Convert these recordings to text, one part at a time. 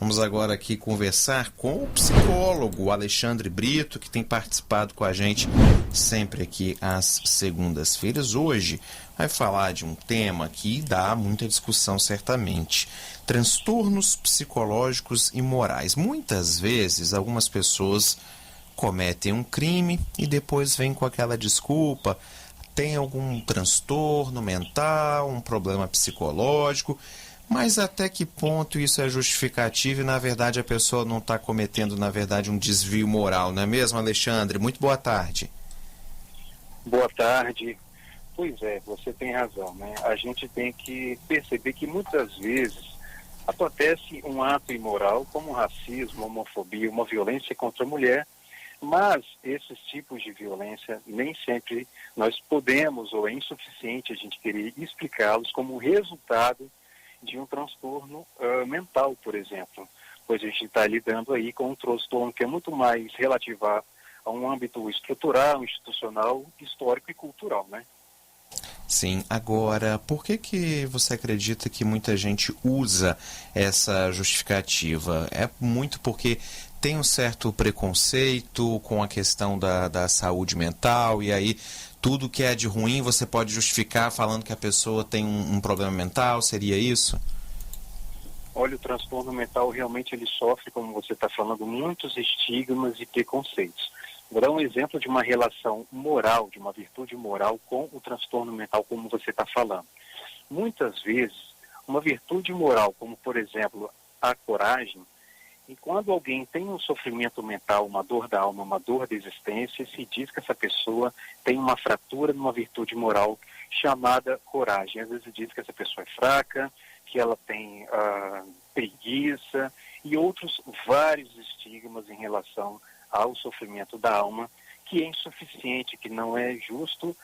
Vamos agora aqui conversar com o psicólogo Alexandre Brito, que tem participado com a gente sempre aqui às segundas-feiras. Hoje vai falar de um tema que dá muita discussão certamente: transtornos psicológicos e morais. Muitas vezes algumas pessoas cometem um crime e depois vêm com aquela desculpa: tem algum transtorno mental, um problema psicológico. Mas até que ponto isso é justificativo e, na verdade, a pessoa não está cometendo, na verdade, um desvio moral, não é mesmo, Alexandre? Muito boa tarde. Boa tarde. Pois é, você tem razão, né? A gente tem que perceber que muitas vezes acontece um ato imoral, como racismo, homofobia, uma violência contra a mulher, mas esses tipos de violência nem sempre nós podemos, ou é insuficiente a gente querer explicá-los como resultado de um transtorno mental, por exemplo, pois a gente está lidando aí com um transtorno que é muito mais relativo a um âmbito estrutural, institucional, histórico e cultural, né? Sim, agora, por que você acredita que muita gente usa essa justificativa? É muito porque tem um certo preconceito com a questão da saúde mental, e aí tudo que é de ruim você pode justificar falando que a pessoa tem um problema mental, seria isso? Olha, o transtorno mental realmente ele sofre, como você está falando, muitos estigmas e preconceitos. Vou dar um exemplo de uma relação moral, de uma virtude moral com o transtorno mental, como você está falando. Muitas vezes, uma virtude moral, como por exemplo a coragem, e quando alguém tem um sofrimento mental, uma dor da alma, uma dor da existência, se diz que essa pessoa tem uma fratura numa virtude moral chamada coragem. Às vezes diz que essa pessoa é fraca, que ela tem preguiça e outros vários estigmas em relação ao sofrimento da alma, que é insuficiente, que não é justo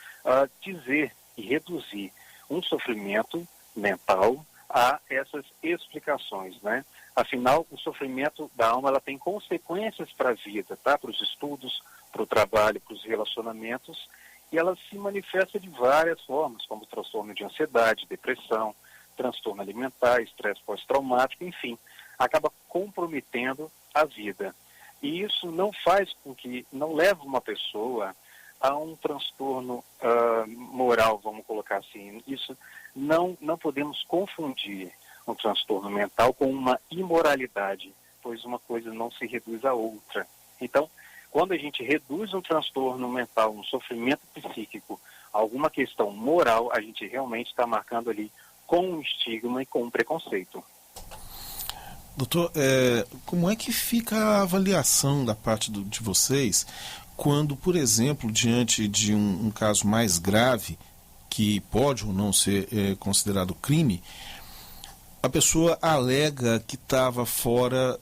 dizer e reduzir um sofrimento mental a essas explicações, né? Afinal, o sofrimento da alma ela tem consequências para a vida, tá? Para os estudos, para o trabalho, para os relacionamentos, e ela se manifesta de várias formas, como transtorno de ansiedade, depressão, transtorno alimentar, estresse pós-traumático, enfim, acaba comprometendo a vida. E isso não faz com que, não leva uma pessoa a um transtorno moral, vamos colocar assim. Isso não podemos confundir um transtorno mental com uma imoralidade, pois uma coisa não se reduz à outra. Então, quando a gente reduz um transtorno mental, um sofrimento psíquico, a alguma questão moral, a gente realmente está marcando ali com um estigma e com um preconceito. Doutor, como é que fica a avaliação da parte de vocês quando, por exemplo, diante de um caso mais grave, que pode ou não ser considerado crime, a pessoa alega que estava fora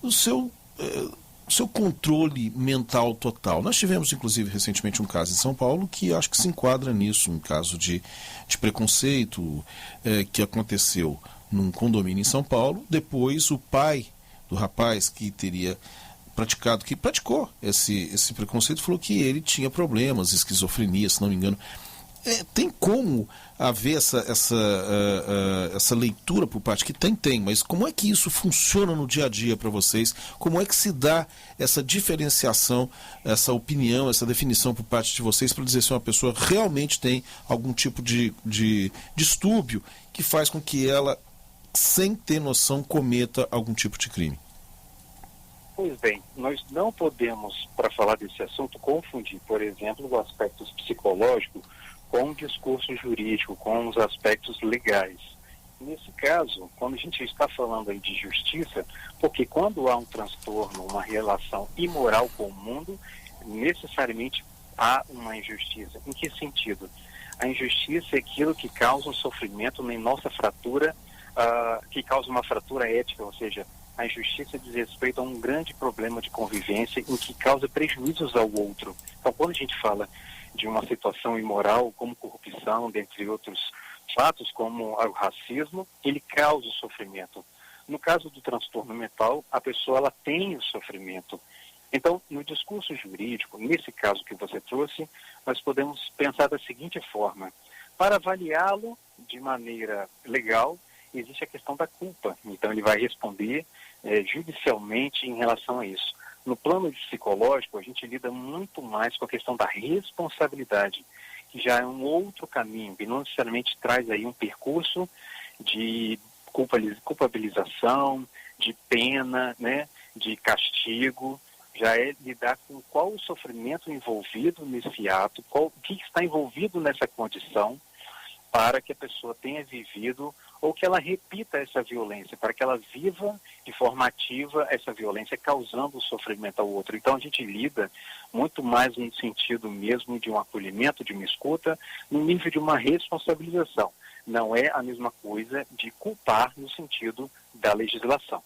do seu controle mental total. Nós tivemos, inclusive, recentemente um caso em São Paulo que acho que se enquadra nisso, um caso de preconceito que aconteceu num condomínio em São Paulo. Depois, o pai do rapaz que praticou esse preconceito, falou que ele tinha problemas, esquizofrenia, se não me engano. Tem como haver essa leitura por parte que tem, mas como é que isso funciona no dia a dia para vocês? Como é que se dá essa diferenciação, essa opinião, essa definição por parte de vocês para dizer se uma pessoa realmente tem algum tipo de distúrbio que faz com que ela, sem ter noção, cometa algum tipo de crime? Pois bem, nós não podemos, para falar desse assunto, confundir, por exemplo, os aspectos psicológicos com o discurso jurídico, com os aspectos legais. Nesse caso, quando a gente está falando aí de justiça, porque quando há um transtorno, uma relação imoral com o mundo, necessariamente há uma injustiça. Em que sentido? A injustiça é aquilo que causa um sofrimento em nossa fratura, que causa uma fratura ética, ou seja, a injustiça diz respeito a um grande problema de convivência em que causa prejuízos ao outro. Então, quando a gente fala de uma situação imoral, como corrupção, dentre outros fatos, como o racismo, ele causa o sofrimento. No caso do transtorno mental, a pessoa ela tem o sofrimento. Então, no discurso jurídico, nesse caso que você trouxe, nós podemos pensar da seguinte forma: para avaliá-lo de maneira legal, existe a questão da culpa. Então ele vai responder judicialmente em relação a isso. No plano psicológico, a gente lida muito mais com a questão da responsabilidade, que já é um outro caminho, que não necessariamente traz aí um percurso de culpabilização, de pena, né, de castigo. Já é lidar com qual o sofrimento envolvido nesse ato, o que está envolvido nessa condição, para que a pessoa tenha vivido ou que ela repita essa violência, para que ela viva de forma ativa essa violência, causando sofrimento ao outro. Então a gente lida muito mais no sentido mesmo de um acolhimento, de uma escuta, no nível de uma responsabilização. Não é a mesma coisa de culpar no sentido da legislação.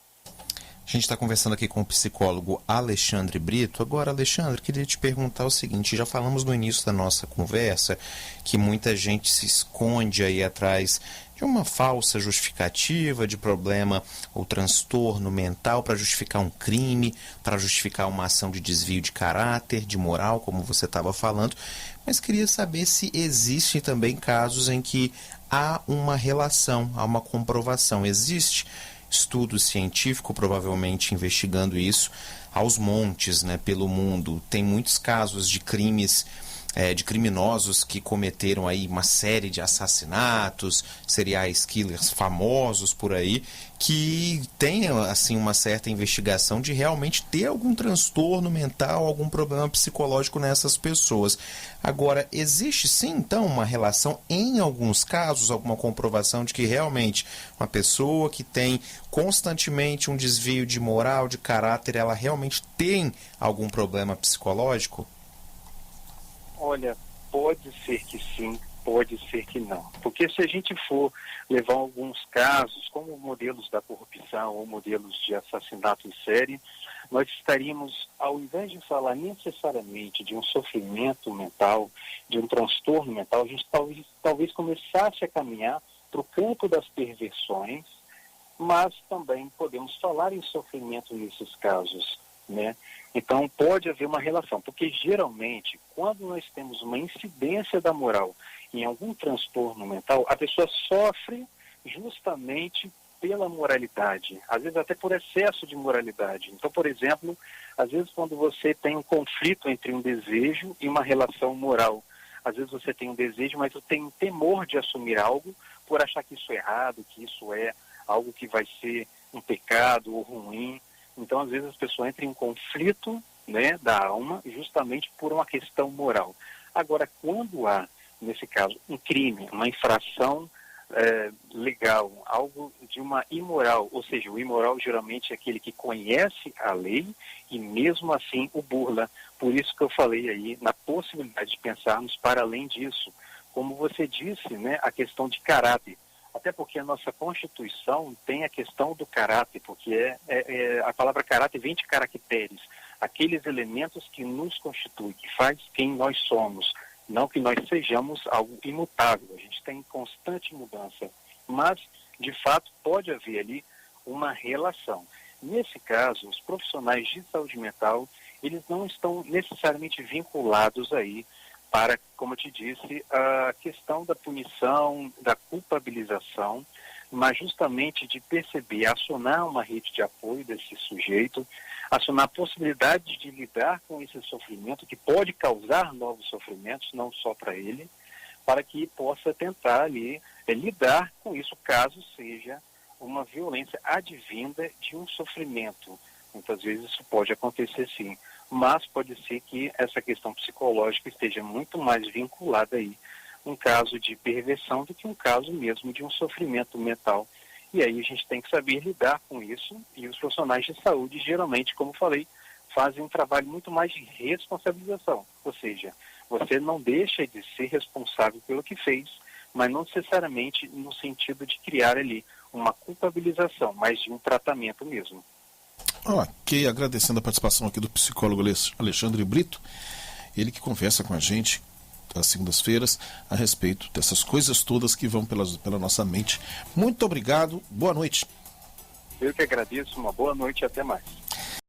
A gente está conversando aqui com o psicólogo Alexandre Brito. Agora, Alexandre, queria te perguntar o seguinte: já falamos no início da nossa conversa que muita gente se esconde aí atrás de uma falsa justificativa de problema ou transtorno mental para justificar um crime, para justificar uma ação de desvio de caráter, de moral, como você estava falando. Mas queria saber se existem também casos em que há uma relação, há uma comprovação. Existe estudo científico, provavelmente investigando isso aos montes, né, pelo mundo. Tem muitos casos de crimes, de criminosos que cometeram aí uma série de assassinatos, serial killers famosos por aí, que tem assim uma certa investigação de realmente ter algum transtorno mental, algum problema psicológico nessas pessoas. Agora, existe sim então uma relação, em alguns casos, alguma comprovação de que realmente uma pessoa que tem constantemente um desvio de moral, de caráter, ela realmente tem algum problema psicológico? Olha, pode ser que sim, pode ser que não. Porque se a gente for levar alguns casos, como modelos da corrupção ou modelos de assassinato em série, nós estaríamos, ao invés de falar necessariamente de um sofrimento mental, de um transtorno mental, a gente talvez começasse a caminhar para o campo das perversões, mas também podemos falar em sofrimento nesses casos, né? Então pode haver uma relação, porque geralmente quando nós temos uma incidência da moral em algum transtorno mental, a pessoa sofre justamente pela moralidade, às vezes até por excesso de moralidade. Então, por exemplo, às vezes quando você tem um conflito entre um desejo e uma relação moral, às vezes você tem um desejo, mas você tem um temor de assumir algo por achar que isso é errado, que isso é algo que vai ser um pecado ou ruim. Então, às vezes, as pessoas entram em um conflito, né, da alma justamente por uma questão moral. Agora, quando há, nesse caso, um crime, uma infração legal, algo de uma imoral, ou seja, o imoral geralmente é aquele que conhece a lei e mesmo assim o burla. Por isso que eu falei aí na possibilidade de pensarmos para além disso. Como você disse, né, a questão de caráter. Até porque a nossa Constituição tem a questão do caráter, porque a palavra caráter vem de caracteres, aqueles elementos que nos constituem, que faz quem nós somos, não que nós sejamos algo imutável, a gente tem constante mudança, mas, de fato, pode haver ali uma relação. Nesse caso, os profissionais de saúde mental, eles não estão necessariamente vinculados aí para, como eu te disse, a questão da punição, da culpabilização, mas justamente de perceber, acionar uma rede de apoio desse sujeito, acionar a possibilidade de lidar com esse sofrimento, que pode causar novos sofrimentos, não só para ele, para que possa tentar ali lidar com isso, caso seja uma violência advinda de um sofrimento. Muitas vezes isso pode acontecer sim, mas pode ser que essa questão psicológica esteja muito mais vinculada aí um caso de perversão do que um caso mesmo de um sofrimento mental. E aí a gente tem que saber lidar com isso, e os profissionais de saúde, geralmente, como falei, fazem um trabalho muito mais de responsabilização, ou seja, você não deixa de ser responsável pelo que fez, mas não necessariamente no sentido de criar ali uma culpabilização, mas de um tratamento mesmo. Ok, agradecendo a participação aqui do psicólogo Alexandre Brito, ele que conversa com a gente às segundas-feiras a respeito dessas coisas todas que vão pela nossa mente. Muito obrigado, boa noite. Eu que agradeço, uma boa noite e até mais.